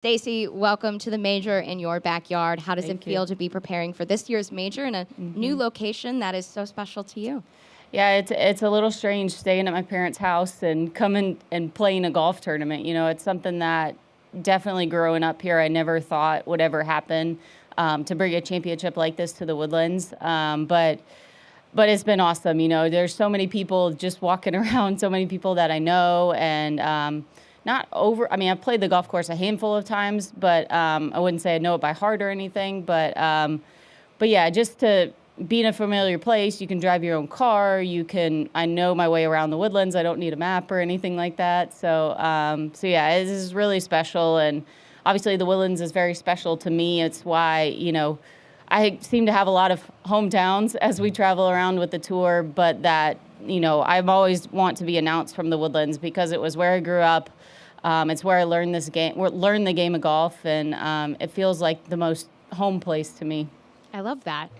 Stacy, welcome to the major in your backyard. How does it feel to be preparing for this year's major in a new location that is so special to you? Yeah, it's a little strange staying at my parents' house and coming and playing a golf tournament. You know, it's something that definitely growing up here, I never thought would ever happen, to bring a championship like this to the Woodlands. But it's been awesome. You know, there's so many people just walking around, so many people that I know, and I mean, I've played the golf course a handful of times, but I wouldn't say I know it by heart or anything. But yeah, just to be in a familiar place, you can drive your own car. I know my way around the Woodlands. I don't need a map or anything like that. So yeah, it is really special. And obviously the Woodlands is very special to me. It's why, you know, I seem to have a lot of hometowns as we travel around with the tour, but that, you know, I've always want to be announced from the Woodlands because it was where I grew up. It's where I learned the game of golf, and it feels like the most home place to me. I love that.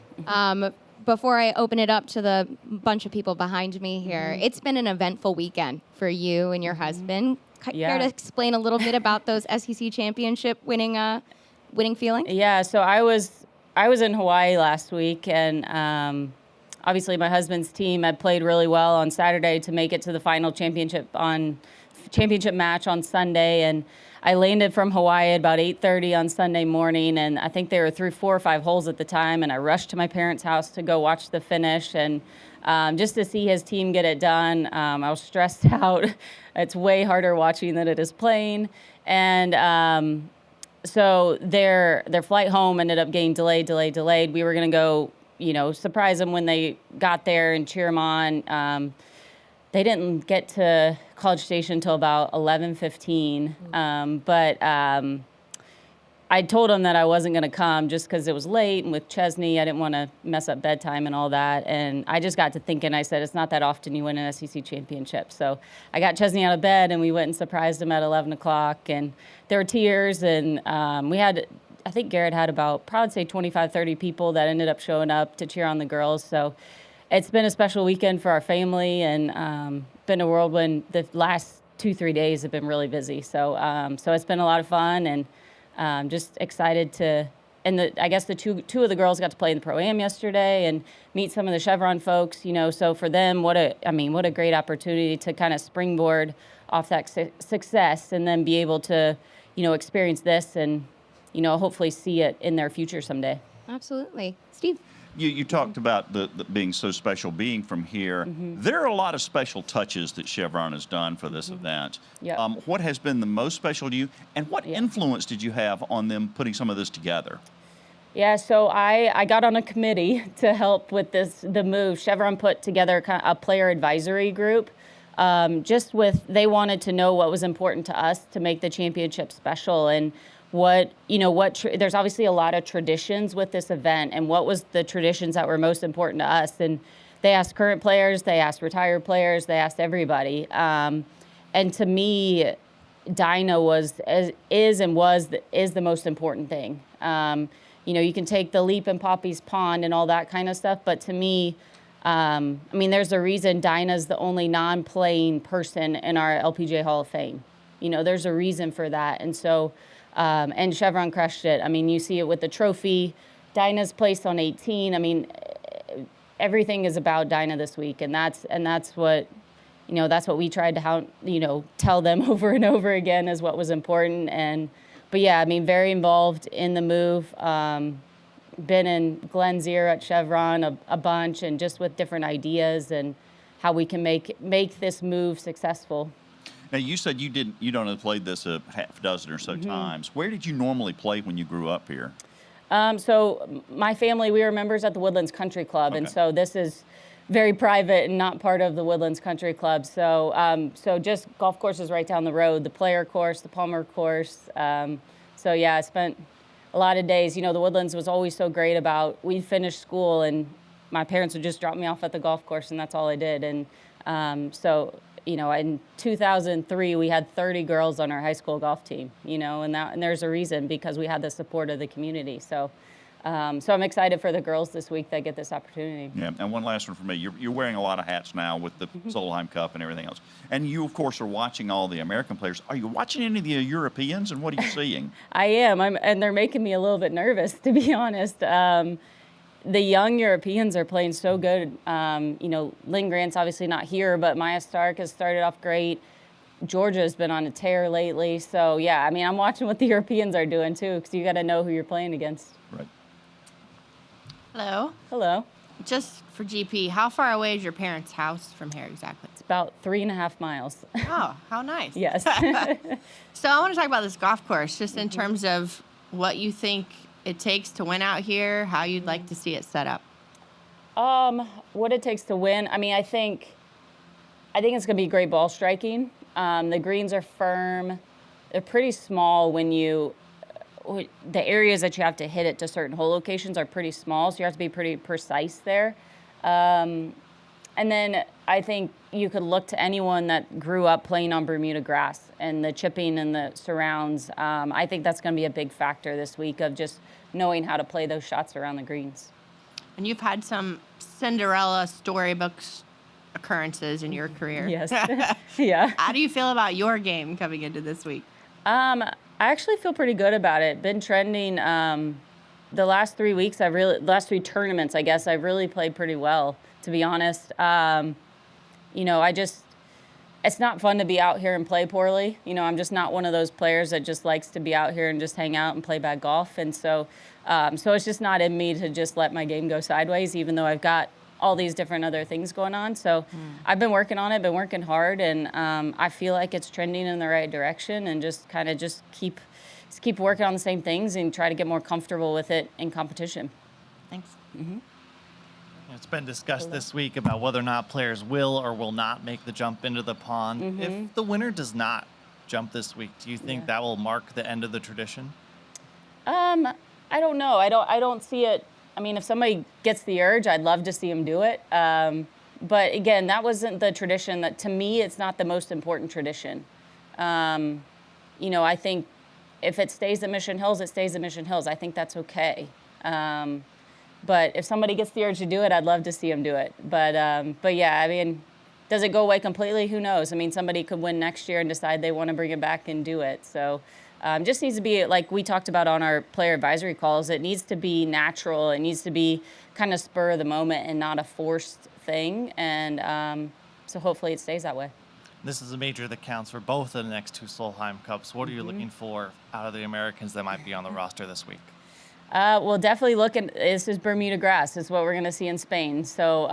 Before I open it up to the bunch of people behind me here, it's been an eventful weekend for you and your husband. Care to explain a little bit about those SEC championship winning feelings? Yeah, so I was in Hawaii last week, and obviously my husband's team had played really well on Saturday to make it to the final championship match on Sunday, and I landed from Hawaii at about 8:30 on Sunday morning, and I think they were through 4 or 5 holes at the time, and I rushed to my parents' house to go watch the finish, and just to see his team get it done. I was stressed out. It's way harder watching than it is playing, and so their flight home ended up getting delayed. We were going to go, you know, surprise them when they got there and cheer them on. They didn't get to College Station until about 11:15, but I told them that I wasn't going to come just because it was late, and with Chesney, I didn't want to mess up bedtime and all that. And I just got to thinking, I said, it's not that often you win an SEC championship. So I got Chesney out of bed, and we went and surprised him at 11 o'clock. And there were tears, and I think Garrett had about, probably say 25, 30 people that ended up showing up to cheer on the girls. So it's been a special weekend for our family, and been a whirlwind. The last 2-3 days have been really busy. So it's been a lot of fun, and just excited to. And I guess the two of the girls got to play in the Pro-Am yesterday and meet some of the Chevron folks. You know, so for them, what a great opportunity to kind of springboard off that success, and then be able to, you know, experience this and, you know, hopefully see it in their future someday. Absolutely, Steve. You talked about the being so special, being from here. There are a lot of special touches that Chevron has done for this event. Yep. What has been the most special to you, and what influence did you have on them putting some of this together? Yeah, so I got on a committee to help with the move. Chevron put together a player advisory group. They wanted to know what was important to us to make the championship special, and there's obviously a lot of traditions with this event, and what was the traditions that were most important to us. And they asked current players, they asked retired players, they asked everybody. And to me, Dinah is the most important thing. You know, you can take the leap in Poppy's Pond and all that kind of stuff, but to me, there's a reason Dinah's the only non-playing person in our LPGA Hall of Fame. You know, there's a reason for that. And so, and Chevron crushed it. I mean, you see it with the trophy. Dinah's placed on 18. I mean, everything is about Dinah this week, and that's what, you know, that's what we tried to tell them over and over again is what was important. But yeah, I mean, very involved in the move. Been in Glenn's ear at Chevron a bunch, and just with different ideas and how we can make this move successful. Now, you said you don't have played this a half dozen or so times. Where did you normally play when you grew up here? So my family, we were members at the Woodlands Country Club, and so this is very private and not part of the Woodlands Country Club. So just golf courses right down the road, the Player course, the Palmer course. So yeah, I spent a lot of days. You know, the Woodlands was always so great about, we'd finish school and my parents would just drop me off at the golf course, and that's all I did. And so, you know, in 2003, we had 30 girls on our high school golf team, you know, and there's a reason, because we had the support of the community. So So I'm excited for the girls this week that get this opportunity. Yeah, and one last one for me. You're wearing a lot of hats now with the Solheim Cup and everything else. And you, of course, are watching all the American players. Are you watching any of the Europeans, and what are you seeing? I am, and they're making me a little bit nervous, to be honest. The young Europeans are playing so good. Lynn Grant's obviously not here, but Maya Stark has started off great. Georgia's been on a tear lately. So, yeah, I mean, I'm watching what the Europeans are doing, too, because you got to know who you're playing against. Right. Hello. Hello. Just for GP, how far away is your parents' house from here exactly? It's about 3.5 miles. Oh, how nice. Yes. So I want to talk about this golf course, just in terms of what you think it takes to win out here, how you'd like to see it set up. What it takes to win, I mean, I think it's going to be great ball striking. The greens are firm. They're pretty small the areas that you have to hit it to certain hole locations are pretty small, so you have to be pretty precise there. And then I think you could look to anyone that grew up playing on Bermuda grass and the chipping and the surrounds. I think that's going to be a big factor this week of just knowing how to play those shots around the greens. And you've had some Cinderella storybooks occurrences in your career. Yes. Yeah. How do you feel about your game coming into this week? I actually feel pretty good about it. Been trending the last 3 weeks. Last 3 tournaments, I guess, I've really played pretty well, to be honest. It's not fun to be out here and play poorly. I'm just not one of those players that just likes to be out here and just hang out and play bad golf. And so it's just not in me to just let my game go sideways, even though I've got all these different other things going on. So I've been working on it, been working hard, and I feel like it's trending in the right direction, and just keep working on the same things and try to get more comfortable with it in competition. Thanks. Mm-hmm. It's been discussed this week about whether or not players will or will not make the jump into the pond. Mm-hmm. If the winner does not jump this week, do you think that will mark the end of the tradition? I don't know. I don't see it. I mean, if somebody gets the urge, I'd love to see them do it. But again, that wasn't the tradition. That, to me, it's not the most important tradition. I think if it stays at Mission Hills, it stays at Mission Hills. I think that's okay. But if somebody gets the urge to do it, I'd love to see them do it. But yeah, I mean, does it go away completely? Who knows? I mean, somebody could win next year and decide they want to bring it back and do it. So just needs to be, like we talked about on our player advisory calls, it needs to be natural. It needs to be kind of spur of the moment and not a forced thing. And so hopefully it stays that way. This is a major that counts for both of the next 2 Solheim Cups. What are you looking for out of the Americans that might be on the roster this week? We'll definitely look at, this is Bermuda grass. It's what we're going to see in Spain. So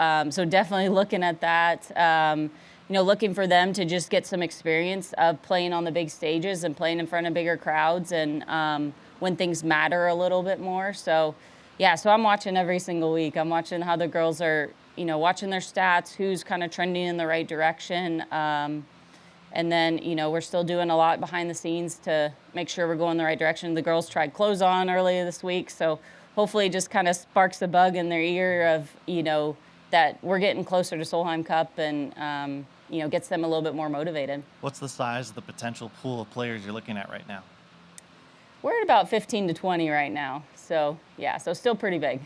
definitely looking at that. Looking for them to just get some experience of playing on the big stages and playing in front of bigger crowds, and when things matter a little bit more. So, yeah, so I'm watching every single week. I'm watching how the girls are, watching their stats, who's kind of trending in the right direction. And then, we're still doing a lot behind the scenes to make sure we're going the right direction. The girls tried close on earlier this week, so hopefully it just kind of sparks a bug in their ear of, that we're getting closer to Solheim Cup, and, gets them a little bit more motivated. What's the size of the potential pool of players you're looking at right now? We're at about 15 to 20 right now. So, yeah, so still pretty big.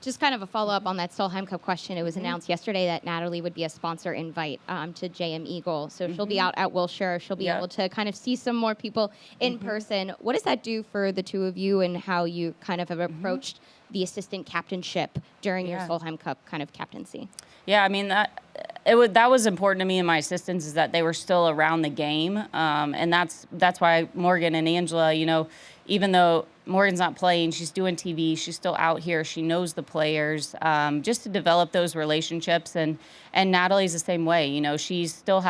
Just kind of a follow-up on that Solheim Cup question. It was announced yesterday that Natalie would be a sponsor invite to JM Eagle. So she'll be out at Wilshire. She'll be able to kind of see some more people in person. What does that do for the two of you, and how you kind of have approached the assistant captainship during your Solheim Cup kind of captaincy? Yeah, I mean, that was important to me and my assistants, is that they were still around the game. And that's why Morgan and Angela, even though Morgan's not playing, she's doing TV, she's still out here, she knows the players, just to develop those relationships. And Natalie's the same way. She's still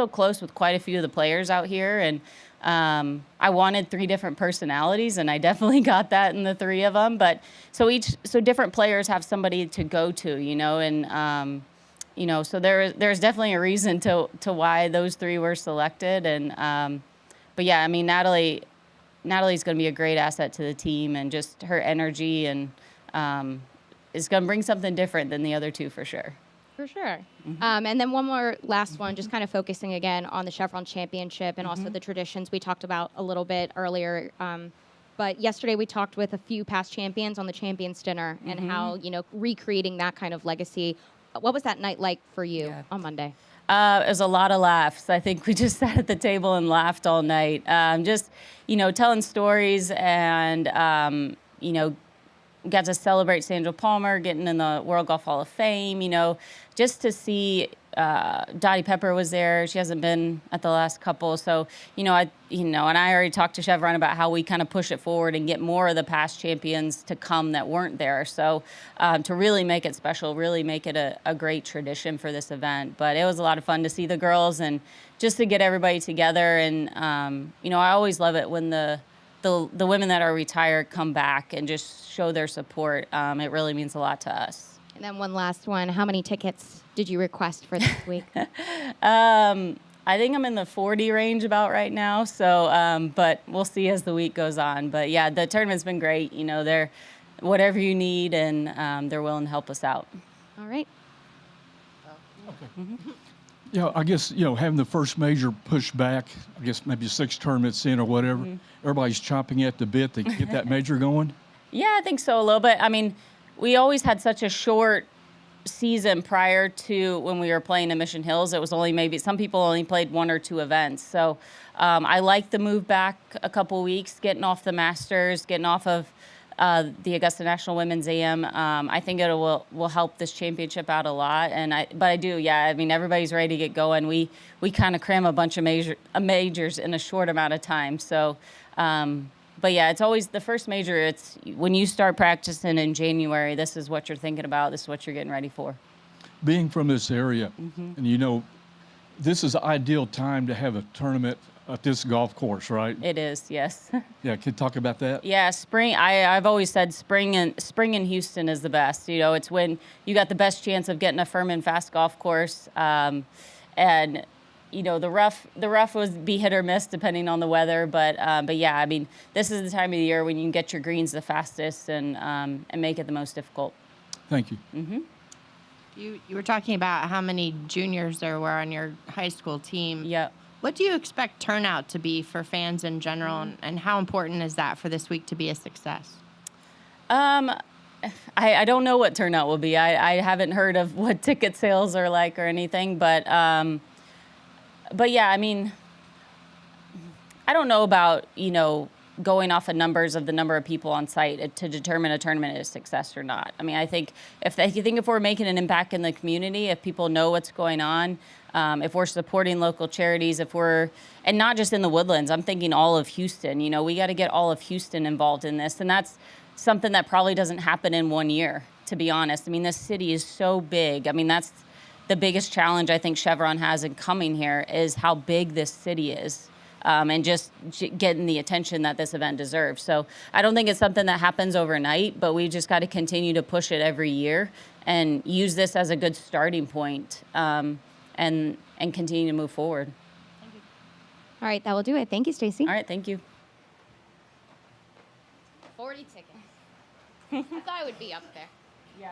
close with quite a few of the players out here. And I wanted 3 different personalities, and I definitely got that in the 3 of them. But so different players have somebody to go to, and so there's definitely a reason to why those 3 were selected. And but yeah, I mean, Natalie's going to be a great asset to the team, and just her energy and is going to bring something different than the other 2 for sure. For sure. And then one more last one, just kind of focusing again on the Chevron Championship and also the traditions we talked about a little bit earlier. but yesterday we talked with a few past champions on the Champions Dinner and how, recreating that kind of legacy. What was that night like for you on Monday? It was a lot of laughs. I think we just sat at the table and laughed all night. Just, telling stories and, got to celebrate Sandra Palmer getting in the World Golf Hall of Fame, just to see Dottie Pepper was there. She hasn't been at the last couple. So, and I already talked to Chevron about how we kind of push it forward and get more of the past champions to come that weren't there. So to really make it special, really make it a great tradition for this event. But it was a lot of fun to see the girls and just to get everybody together. And, I always love it when the women that are retired come back and just show their support. It really means a lot to us. And then one last one. How many tickets did you request for this week? I think I'm in the 40 range about right now. So, but we'll see as the week goes on. But yeah, the tournament's been great. They're whatever you need, and they're willing to help us out. All right. Okay. Yeah, I guess, having the first major pushed back, I guess maybe 6 tournaments in or whatever, everybody's chomping at the bit to get that major going? Yeah, I think so a little bit. I mean, we always had such a short season prior to when we were playing in Mission Hills. It was only maybe some people only played 1 or 2 events. So I like the move back a couple weeks, getting off the Masters, getting off of the Augusta National Women's AM. I think it will help this championship out a lot. But I do, yeah. I mean, everybody's ready to get going. We kind of cram a bunch of majors in a short amount of time. So. But yeah, it's always the first major. It's when you start practicing in January, this is what you're thinking about. This is what you're getting ready for. Being from this area, and this is the ideal time to have a tournament at this golf course, right? It is, yes. Yeah, can you talk about that? Yeah, spring. I've always said spring in Houston is the best. It's when you got the best chance of getting a firm and fast golf course, and the rough would be hit or miss depending on the weather, but yeah, I mean, this is the time of the year when you can get your greens the fastest and make it the most difficult. Thank you. You were talking about how many juniors there were on your high school team. Yeah. What do you expect turnout to be for fans in general, and how important is that for this week to be a success? I don't know what turnout will be. I haven't heard of what ticket sales are like or anything, but yeah, I mean, I don't know about, going off of numbers of the number of people on site to determine a tournament is a success or not. I mean, I think if we're making an impact in the community, if people know what's going on, if we're supporting local charities, and not just in the Woodlands, I'm thinking all of Houston, we got to get all of Houston involved in this. And that's something that probably doesn't happen in 1 year, to be honest. I mean, this city is so big. I mean, that's the biggest challenge I think Chevron has in coming here is how big this city is, and just getting the attention that this event deserves. So I don't think it's something that happens overnight, but we just got to continue to push it every year and use this as a good starting point, and continue to move forward. Thank you. All right, that will do it. Thank you, Stacy. All right, thank you. 40 tickets. I thought I would be up there. Yeah.